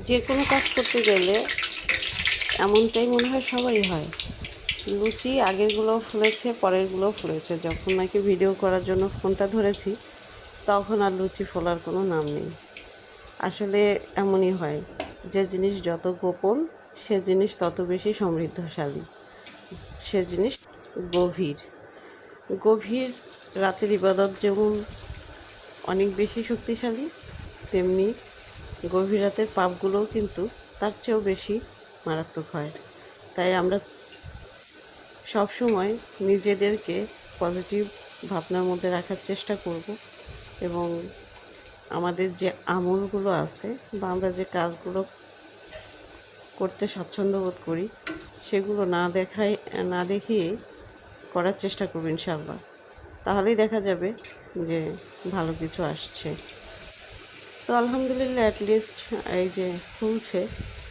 যে কোনো কাজ করতে গেলে এমনটাই মনে হয় সবারই হয়। লুচি আগেরগুলোও ফুলেছে, পরেরগুলোও ফুলেছে। যখন নাকি ভিডিও করার জন্য ফোনটা ধরেছি, তখন আর লুচি ফোলার কোনো নাম নেই। আসলে এমনই হয়, যে জিনিস যত গোপন সে জিনিস তত বেশি সমৃদ্ধশালী, সে জিনিস গভীর। গভীর রাতের ইবাদত যেমন অনেক বেশি শক্তিশালী, তেমনি গভীর রাতের পাপগুলোও কিন্তু তার চেয়েও বেশি মারাত্মক হয়। তাই আমরা সবসময় নিজেদেরকে পজিটিভ ভাবনার মধ্যে রাখার চেষ্টা করব, এবং আমাদের যে আমলগুলো আছে বা আমরা যে কাজগুলো করতে স্বাচ্ছন্দ্য বোধ করি সেগুলো না দেখিয়ে করার চেষ্টা করব ইনশাআল্লাহ। তাহলেই দেখা যাবে যে ভালো কিছু আসছে। তো আলহামদুলিল্লাহ, অ্যাটলিস্ট এই যে খুলছে,